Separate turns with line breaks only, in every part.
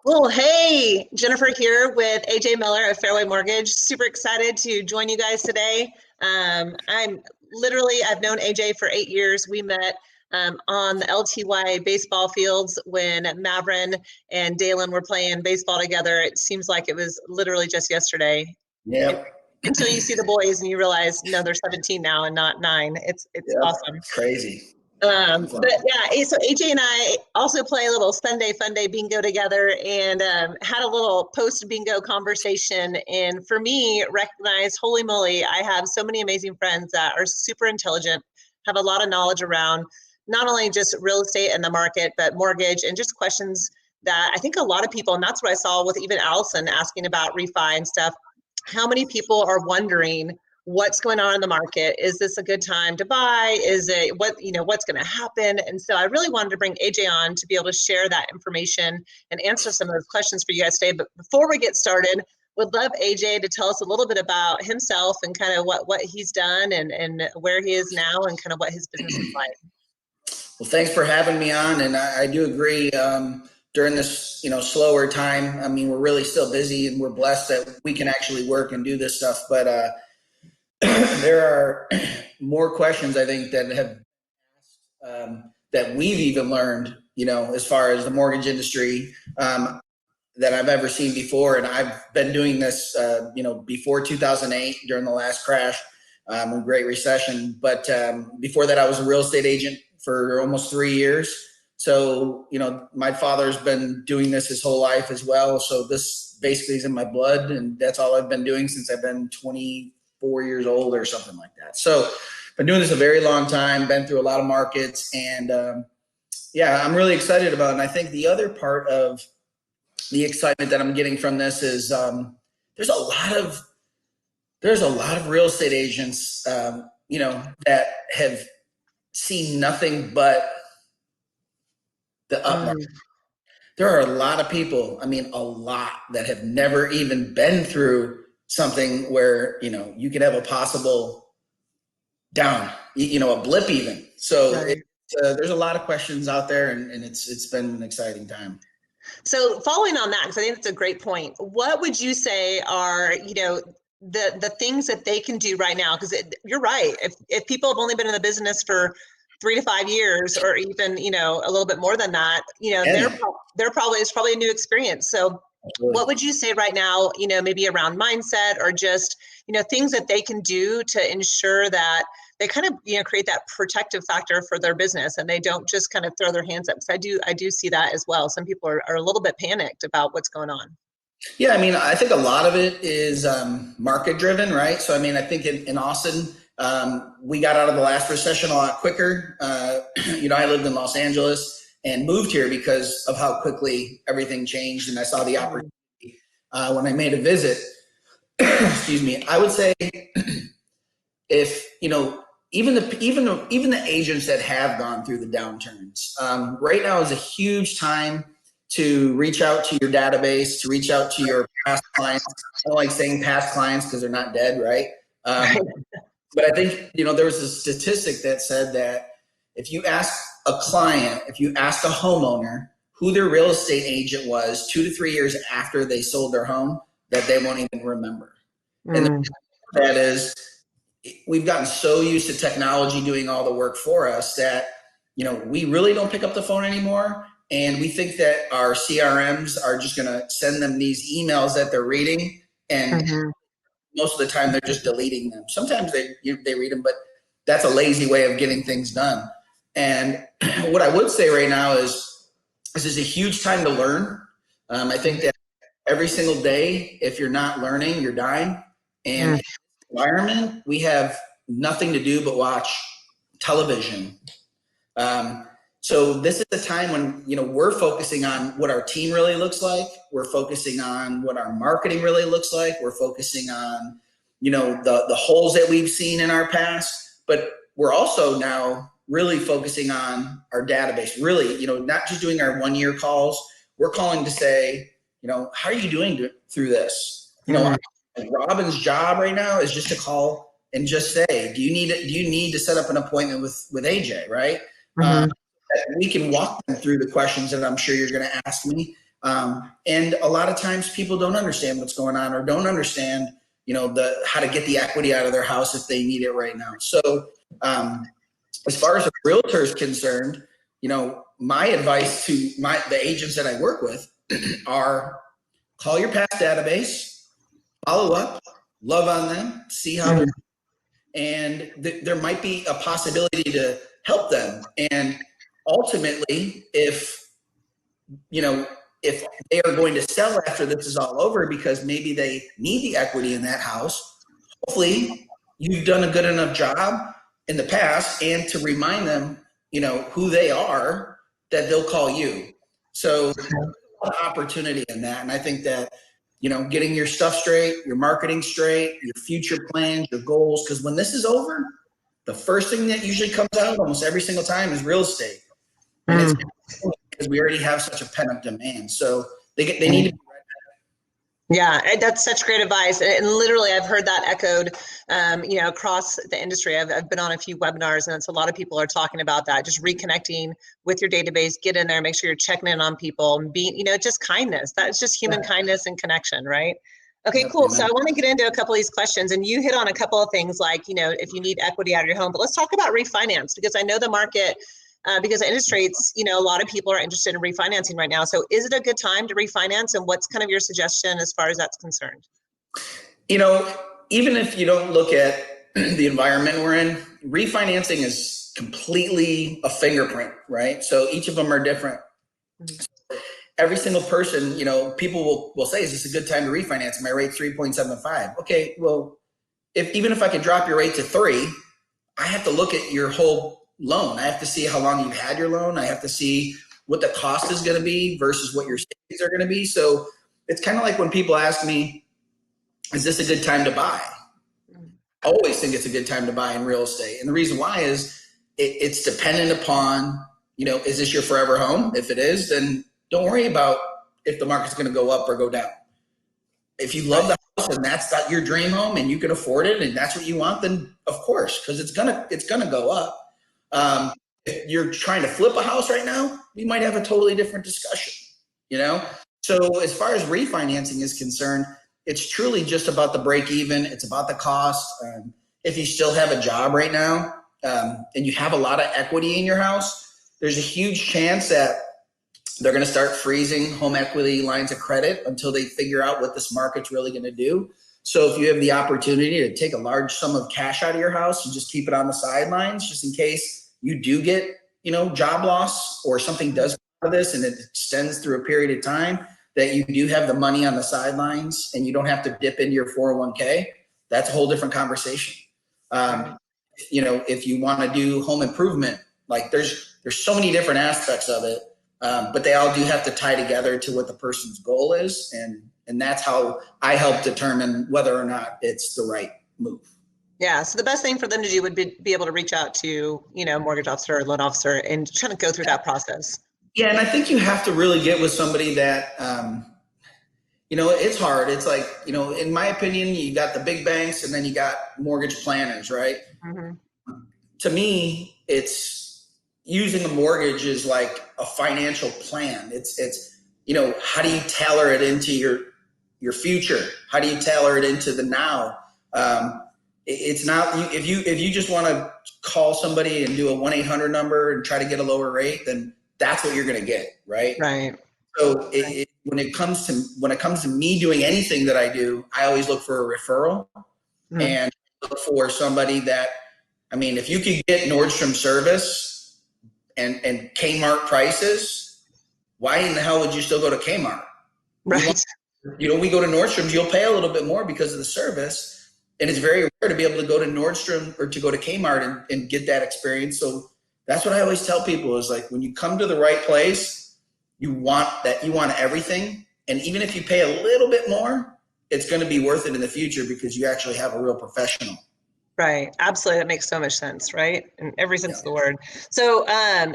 Well, hey, Jennifer here with AJ Miller of Fairway Mortgage. Super excited to join you guys today. I've known AJ for 8 years. We met on the LTY baseball fields when Mavrin and Dalen were playing baseball together. It seems like it was literally just yesterday.
Yep.
Until you see the boys and you realize, no, they're 17 now and not 9. It's
Yep.
awesome.
Crazy.
But yeah, so AJ and I also play a little Sunday Fun Day bingo together and had a little post bingo conversation. And for me, recognize, holy moly, I have so many amazing friends that are super intelligent, have a lot of knowledge around not only just real estate and the market, but mortgage and just questions that I think a lot of people, and that's what I saw with even Allison asking about refi and stuff. How many people are wondering what's going on in the market? Is this a good time to buy? Is it what's going to happen? And so I really wanted to bring AJ on to be able to share that information and answer some of those questions for you guys today. But before we get started, would love AJ to tell us a little bit about himself and kind of what he's done and where he is now and kind of what his business is like.
Well, thanks for having me on. And I do agree, during this, slower time, I mean, we're really still busy and we're blessed that we can actually work and do this stuff. But there are more questions, I think, that have that we've even learned, as far as the mortgage industry, that I've ever seen before. And I've been doing this, before 2008 during the last crash, and Great Recession. But before that, I was a real estate agent for almost 3 years. So, my father's been doing this his whole life as well. So this basically is in my blood, and that's all I've been doing since I've been 24 years old or something like that. So been doing this a very long time, been through a lot of markets, and yeah, I'm really excited about it. And I think the other part of the excitement that I'm getting from this is there's a lot of real estate agents, that have seen nothing but the upmarket. There are a lot of people, I mean, a lot that have never even been through something where, you could have a possible down, a blip even. So
Right.
there's a lot of questions out there, and it's been an exciting time.
So following on that, because I think that's a great point, what would you say are, the things that they can do right now? Because you're right. If people have only been in the business for 3 to 5 years, or even, a little bit more than that,
Yeah,
they're probably a new experience. So
absolutely.
what would you say right now, maybe around mindset or just, things that they can do to ensure that they kind of, create that protective factor for their business and they don't just kind of throw their hands up? Because I do see that as well. Some people are a little bit panicked about what's going on.
Yeah, I mean, I think a lot of it is market driven, right? So, I mean, I think in Austin, we got out of the last recession a lot quicker. I lived in Los Angeles and moved here because of how quickly everything changed, and I saw the opportunity when I made a visit. Excuse me. I would say if even the agents that have gone through the downturns, right now is a huge time to reach out to your database, to reach out to your past clients. I don't like saying past clients because they're not dead, right? But I think, there was a statistic that said that if you ask a homeowner who their real estate agent was 2 to 3 years after they sold their home, that they won't even remember. And that is, we've gotten so used to technology doing all the work for us that, we really don't pick up the phone anymore. And we think that our CRMs are just going to send them these emails that they're reading. And most of the time they're just deleting them. Sometimes they read them, but that's a lazy way of getting things done. And what I would say right now is this is a huge time to learn. I think that every single day, if you're not learning, you're dying. And in this environment, we have nothing to do but watch television. So this is a time when, we're focusing on what our team really looks like. We're focusing on what our marketing really looks like. We're focusing on, the holes that we've seen in our past, but we're also now really focusing on our database, really, not just doing our 1 year calls. We're calling to say, how are you doing through this? Robin's job right now is just to call and just say, do you need to set up an appointment with AJ, right? We can walk them through the questions that I'm sure you're going to ask me. And a lot of times people don't understand what's going on or don't understand, how to get the equity out of their house if they need it right now. So as far as a realtor is concerned, my advice to the agents that I work with are call your past database, follow up, love on them, see how they're, and there might be a possibility to help them. And ultimately, if they are going to sell after this is all over because maybe they need the equity in that house, hopefully you've done a good enough job in the past and to remind them, who they are, that they'll call you. So there's a lot of opportunity in that. And I think that, getting your stuff straight, your marketing straight, your future plans, your goals, because when this is over, the first thing that usually comes out almost every single time is real estate. And it's because we already have such a pent-up demand. So they need to be.
Yeah, that's such great advice. And literally, I've heard that echoed, across the industry. I've been on a few webinars, and it's a lot of people are talking about that, just reconnecting with your database, get in there, make sure you're checking in on people, and be, just kindness. That's just human kindness and connection, right? Okay, cool. So I want to get into a couple of these questions, and you hit on a couple of things like, if you need equity out of your home, but let's talk about refinance, because I know the market, because the interest rates, a lot of people are interested in refinancing right now. So is it a good time to refinance? And what's kind of your suggestion as far as that's concerned?
Even if you don't look at the environment we're in, refinancing is completely a fingerprint, right? So each of them are different. Every single person, people will say, is this a good time to refinance? My rate's 3.75. Okay, well, even if I could drop your rate to 3, I have to look at your whole loan. I have to see how long you've had your loan. I have to see what the cost is going to be versus what your savings are going to be. So it's kind of like when people ask me, is this a good time to buy? I always think it's a good time to buy in real estate. And the reason why is it's dependent upon, is this your forever home? If it is, then don't worry about if the market's going to go up or go down. If you love the house and that's not your dream home and you can afford it and that's what you want, then of course, because it's gonna go up. If you're trying to flip a house right now, we might have a totally different discussion. So as far as refinancing is concerned, it's truly just about the break even. It's about the cost. If you still have a job right now and you have a lot of equity in your house, there's a huge chance that they're going to start freezing home equity lines of credit until they figure out what this market's really going to do. So if you have the opportunity to take a large sum of cash out of your house and just keep it on the sidelines, just in case you do get, job loss or something does come out of this and it extends through a period of time, that you do have the money on the sidelines and you don't have to dip into your 401k, that's a whole different conversation. If you want to do home improvement, like there's so many different aspects of it. But they all do have to tie together to what the person's goal is. And that's how I help determine whether or not it's the right move.
Yeah. So the best thing for them to do would be able to reach out to, mortgage officer or loan officer and try to go through that process.
Yeah. And I think you have to really get with somebody that, it's hard. It's like, in my opinion, you got the big banks and then you got mortgage planners, right? To me, it's using a mortgage is like a financial plan. It's how do you tailor it into your future? How do you tailor it into the now? It's not, if you just want to call somebody and do a 1-800 number and try to get a lower rate, then that's what you're going to get, right?
Right.
So when it comes to me doing anything that I do, I always look for a referral and look for somebody that, if you could get Nordstrom service and Kmart prices, why in the hell would you still go to Kmart?
Right.
We go to Nordstrom's, you'll pay a little bit more because of the service. And it's very rare to be able to go to Nordstrom or to go to Kmart and get that experience. So that's what I always tell people is like, when you come to the right place, you want everything. And even if you pay a little bit more, it's going to be worth it in the future because you actually have a real professional.
Right. Absolutely. That makes so much sense, right? In every sense of the word. So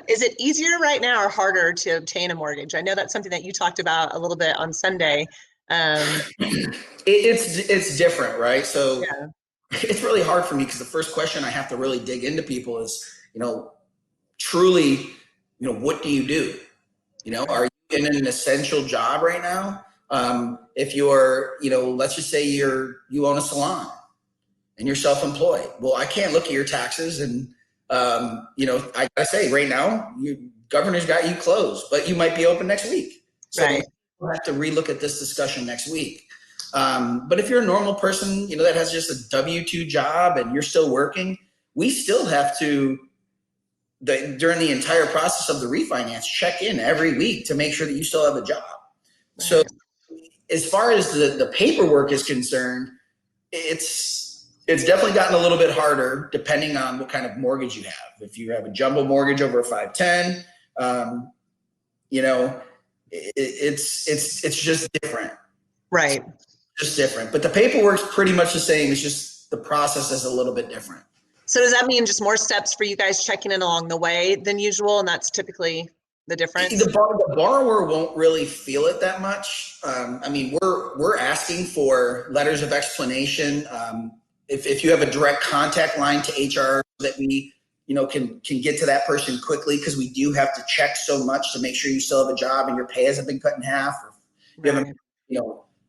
is it easier right now or harder to obtain a mortgage? I know that's something that you talked about a little bit on Sunday.
It's different, right? So it's really hard for me because the first question I have to really dig into people is, truly, what do you do? Are in an essential job right now, if you're, let's just say you own a salon and you're self-employed. Well, I can't look at your taxes and, I gotta say right now, governor's got you closed, but you might be open next week. So
Right.
we'll have to relook at this discussion next week. But if you're a normal person, that has just a W-2 job and you're still working, we still have to, during the entire process of the refinance, check in every week to make sure that you still have a job.
Right.
So as far as the paperwork is concerned, it's definitely gotten a little bit harder depending on what kind of mortgage you have. If you have a jumbo mortgage over a 510, it's just different.
Right.
Just different. But the paperwork's pretty much the same. It's just the process is a little bit different.
So does that mean just more steps for you guys checking in along the way than usual? And that's typically the difference?
The borrower won't really feel it that much. We're asking for letters of explanation. If you have a direct contact line to HR that we, can get to that person quickly, because we do have to check so much to make sure you still have a job and your pay hasn't been cut in half, or you haven't,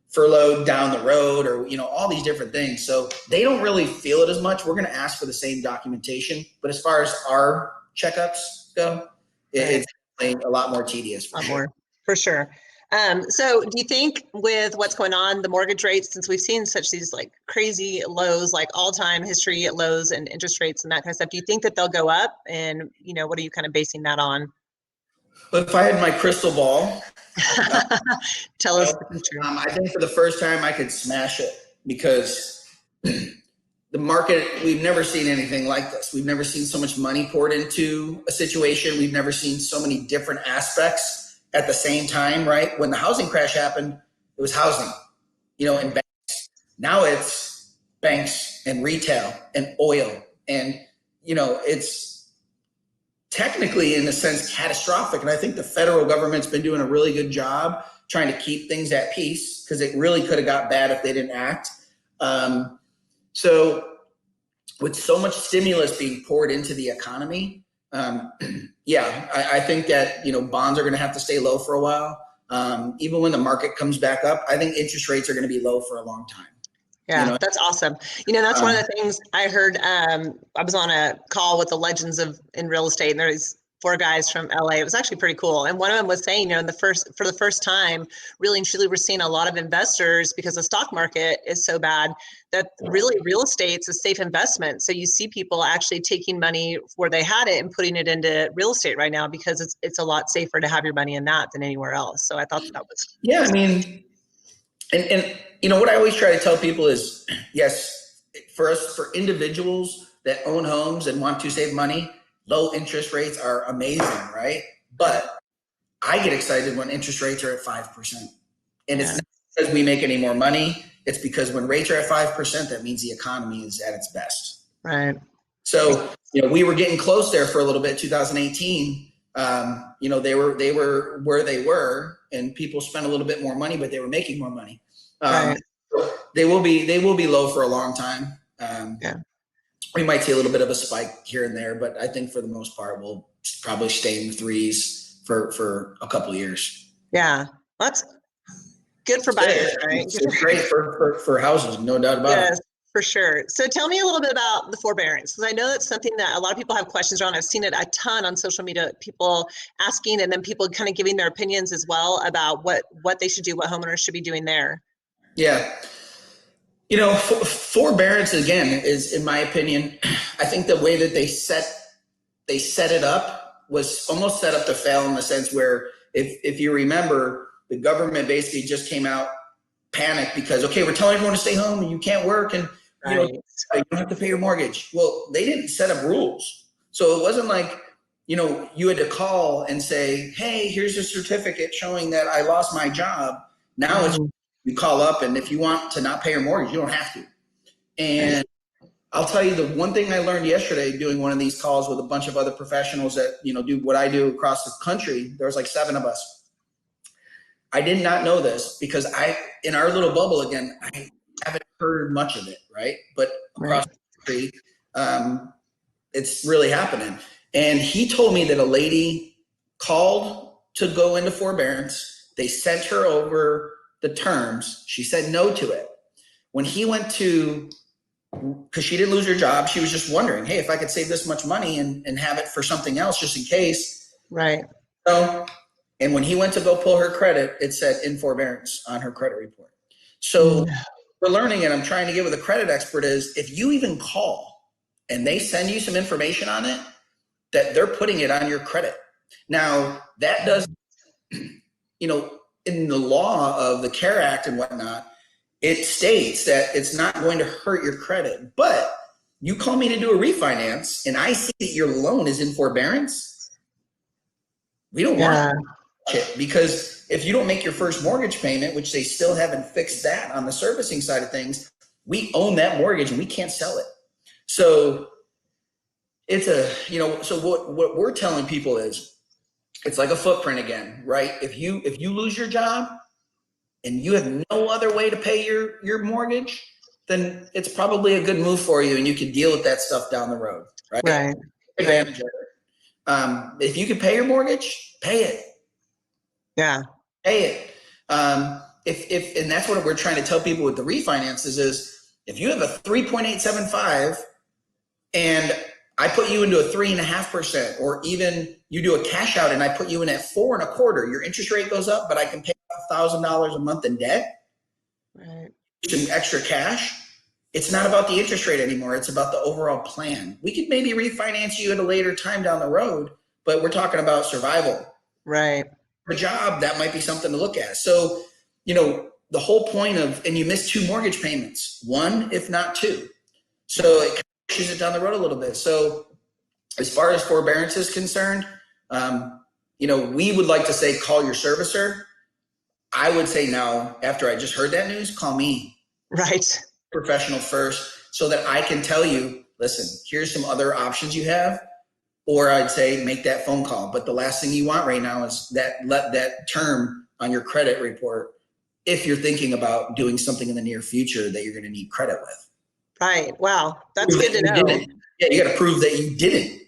furloughed down the road, or all these different things. So they don't really feel it as much. We're going to ask for the same documentation, but as far as our checkups go, it's a lot more tedious.
For sure. So do you think with what's going on, the mortgage rates, since we've seen such these like crazy lows, like all-time history at lows and interest rates and that kind of stuff, do you think that they'll go up? And, what are you kind of basing that on?
But if I had my crystal ball,
tell us the future.
I think for the first time I could smash it, because the market, we've never seen anything like this. We've never seen so much money poured into a situation. We've never seen so many different aspects at the same time, right? When the housing crash happened, it was housing, and banks. Now it's banks and retail and oil. And, it's technically, in a sense, catastrophic. And I think the federal government's been doing a really good job trying to keep things at peace, because it really could have got bad if they didn't act. So with so much stimulus being poured into the economy, I think that, bonds are going to have to stay low for a while. Even when the market comes back up, I think interest rates are going to be low for a long time.
Yeah, that's awesome. That's one of the things I heard. I was on a call with the legends in real estate, and there's 4 guys from LA. It was actually pretty cool. And one of them was saying, for the first time, really and truly, we're seeing a lot of investors, because the stock market is so bad, that really real estate's a safe investment. So you see people actually taking money where they had it and putting it into real estate right now, because it's a lot safer to have your money in that than anywhere else. So I thought that was
And what I always try to tell people is, yes, for individuals that own homes and want to save money, low interest rates are amazing, right? But I get excited when interest rates are at 5%. And it's not because we make any more money. It's because when rates are at 5%, that means the economy is at its best.
Right.
So, we were getting close there for a little bit, 2018. They were where they were, and people spent a little bit more money, but they were making more money.
Right.
They will be low for a long time. We might see a little bit of a spike here and there, but I think for the most part, we'll probably stay in the 3s for a couple of years.
Yeah, that's good for buyers, right?
It's great for houses, no doubt about it.
Yes, for sure. So tell me a little bit about the forbearance, because I know that's something that a lot of people have questions around. I've seen it a ton on social media, people asking, and then people kind of giving their opinions as well about what they should do, what homeowners should be doing there.
Yeah. Forbearance, again, is, in my opinion, I think the way that they set it up was almost set up to fail, in the sense where, if you remember, the government basically just came out panicked because, okay, we're telling everyone to stay home and you can't work, and you don't have to pay your mortgage. Well, they didn't set up rules. So it wasn't like, you had to call and say, hey, here's a certificate showing that I lost my job. Now it's, you call up, and if you want to not pay your mortgage, you don't have to. And I'll tell you, the one thing I learned yesterday doing one of these calls with a bunch of other professionals that, do what I do across the country, there was like 7 of us. I did not know this, because in our little bubble, again, I haven't heard much of it, right? But across the country, it's really happening. And he told me that a lady called to go into forbearance. They sent her over the terms. She said no to it. When he went to, because she didn't lose her job, she was just wondering, hey, if I could save this much money and have it for something else just in case.
Right.
So, and when he went to go pull her credit, it said in forbearance on her credit report. So we're learning, and I'm trying to get with a credit expert, is if you even call and they send you some information on it, that they're putting it on your credit. Now, that does, you know, in the law of the CARE Act and whatnot, it states that it's not going to hurt your credit. But you call me to do a refinance and I see that your loan is in forbearance, we don't want it, because if you don't make your first mortgage payment, which they still haven't fixed that on the servicing side of things, we own that mortgage and we can't sell it. So it's a, you know, so what we're telling people is, it's like a footprint again, right? If you lose your job and you have no other way to pay your mortgage, then it's probably a good move for you, and you can deal with that stuff down the road, right?
Right.
Take advantage of it. If you can pay your mortgage, pay it.
Yeah.
Pay it. If and that's what we're trying to tell people with the refinances is, if you have a 3.875 and I put you into a 3.5%, or even you do a cash out and I put you in at 4.25%, your interest rate goes up, but I can pay $1,000 a month in debt,
Right.
some extra cash. It's not about the interest rate anymore. It's about the overall plan. We could maybe refinance you at a later time down the road, but we're talking about survival.
Right.
A job, that might be something to look at. So, you know, the whole point of, and you missed 2 mortgage payments, 1, if not 2. So it kind of pushes it down the road a little bit. So as far as forbearance is concerned, you know, we would like to say call your servicer. I would say now, after I just heard that news, call me.
Right.
Professional first, so that I can tell you, listen, here's some other options you have. Or I'd say make that phone call. But the last thing you want right now is let that term on your credit report, if you're thinking about doing something in the near future that you're going to need credit with.
Right. Wow. That's good to know.
Yeah, you got to prove that you didn't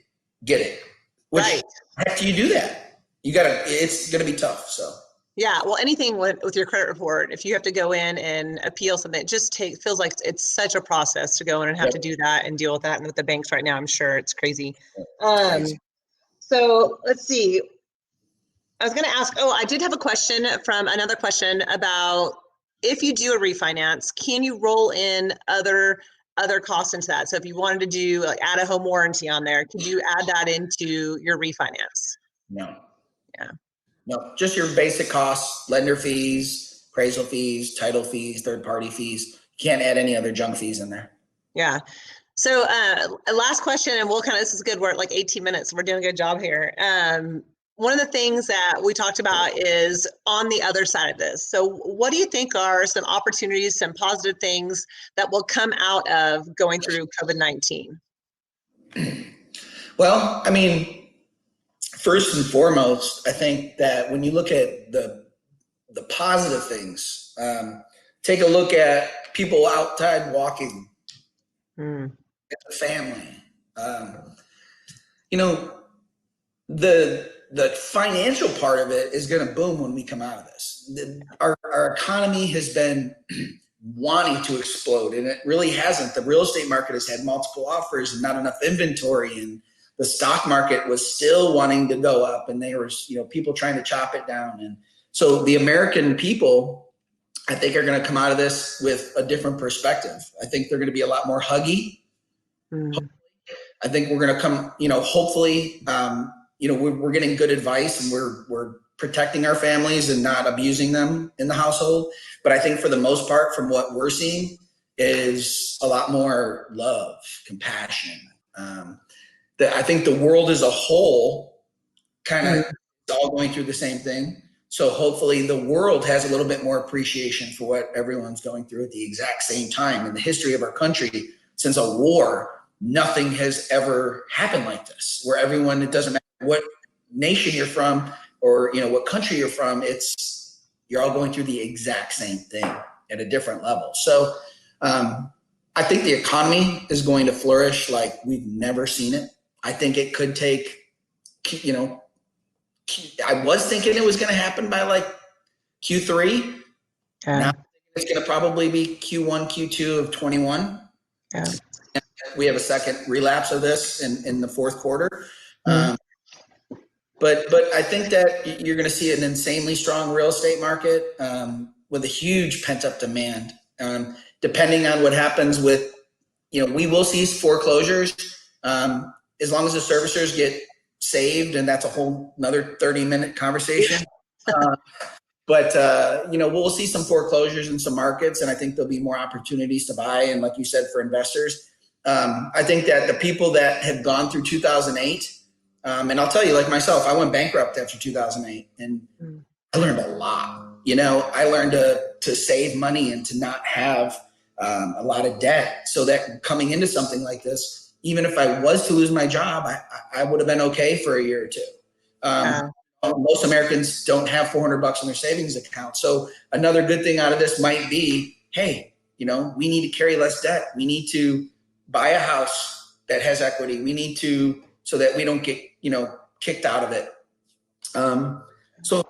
get it. Which,
right.
After you do that, it's going to be tough. So.
Yeah, well, anything with your credit report, if you have to go in and appeal something, it just feels like it's such a process to go in and have to do that and deal with that. And with the banks right now, I'm sure it's crazy. So let's see. I was going to ask, I did have a question from another question about, if you do a refinance, can you roll in other costs into that? So if you wanted to do, like, add a home warranty on there, could you add that into your refinance?
No.
Yeah.
No, just your basic costs, lender fees, appraisal fees, title fees, third-party fees. You can't add any other junk fees in there.
Yeah. So last question, and this is good. We're at like 18 minutes. We're doing a good job here. One of the things that we talked about is on the other side of this. So what do you think are some opportunities, some positive things that will come out of going through COVID-19?
Well, I mean, first and foremost, I think that when you look at the positive things, take a look at people outside walking, the family. You know, the financial part of it is going to boom when we come out of this. Our economy has been wanting to explode, and it really hasn't. The real estate market has had multiple offers and not enough inventory, and the stock market was still wanting to go up, and there was, people trying to chop it down. And so the American people, I think, are going to come out of this with a different perspective. I think they're going to be a lot more huggy. I think we're going to come, hopefully, we're getting good advice, and we're protecting our families and not abusing them in the household. But I think for the most part, from what we're seeing, is a lot more love, compassion. I think the world as a whole kind of all going through the same thing. So hopefully the world has a little bit more appreciation for what everyone's going through at the exact same time. In the history of our country, since a war, nothing has ever happened like this, where everyone, it doesn't matter what nation you're from or what country you're from, you're all going through the exact same thing at a different level. So I think the economy is going to flourish like we've never seen it. I think it could take I was thinking it was going to happen by like Q3. Now it's going to probably be Q1, Q2 of 21.
Yeah.
We have a second relapse of this in the fourth quarter.
Mm.
But I think that you're going to see an insanely strong real estate market with a huge pent up demand. Depending on what happens with, we will see foreclosures as long as the servicers get saved, and that's a whole another 30-minute conversation. But we'll see some foreclosures in some markets, and I think there'll be more opportunities to buy. And like you said, for investors, I think that the people that have gone through 2008, and I'll tell you, like myself, I went bankrupt after 2008, and I learned a lot. I learned to save money and to not have a lot of debt, so that coming into something like this, even if I was to lose my job, I would have been okay for a year or two. Most Americans don't have $400 in their savings account. So another good thing out of this might be, hey, we need to carry less debt. We need to buy a house that has equity. We need to, so that we don't get, kicked out of it. So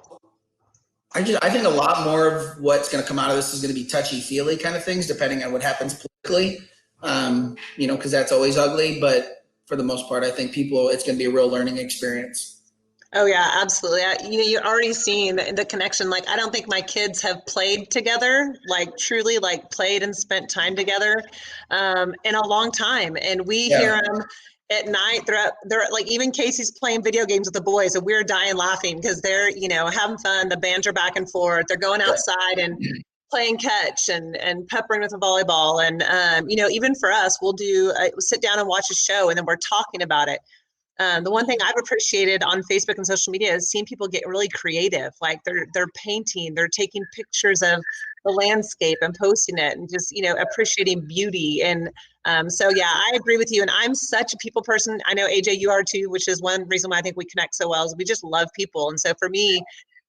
I think a lot more of what's going to come out of this is going to be touchy-feely kind of things, depending on what happens politically, because that's always ugly. But for the most part, I think it's going to be a real learning experience.
Oh yeah, absolutely. You're already seeing the connection. Like, I don't think my kids have played together, like truly like played and spent time together in a long time. And we hear them at night. They're like, even Casey's playing video games with the boys, and we're dying laughing because they're, having fun. The bands are back and forth. They're going outside and playing catch and peppering with a volleyball. And, even for us, we'll sit down and watch a show, and then we're talking about it. The one thing I've appreciated on Facebook and social media is seeing people get really creative. Like they're painting, they're taking pictures of the landscape and posting it, and just appreciating beauty. And so yeah, I agree with you. And I'm such a people person. I know AJ, you are too, which is one reason why I think we connect so well. Is we just love people. And so for me,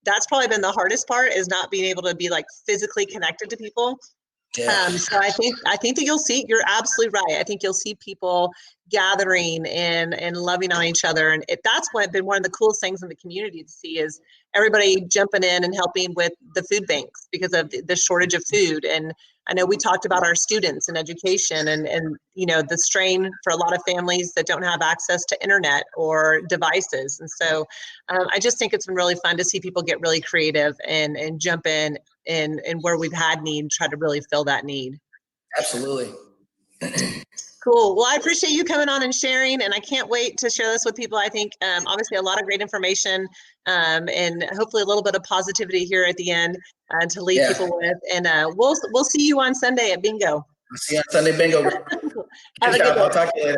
that's probably been the hardest part, is not being able to be like physically connected to people. So I think that you'll see, you're absolutely right. I think you'll see people gathering and loving on each other. And that's been one of the coolest things in the community to see, is everybody jumping in and helping with the food banks because of the shortage of food. And I know we talked about our students and education and the strain for a lot of families that don't have access to internet or devices. And so I just think it's been really fun to see people get really creative and jump in and where we've had need, try to really fill that need.
Absolutely.
Cool. Well, I appreciate you coming on and sharing, and I can't wait to share this with people. I think obviously a lot of great information and hopefully a little bit of positivity here at the end to leave people with. And we'll see you on Sunday at Bingo.
I'll see you on Sunday Bingo.
Have a good day.
I'll talk to you later.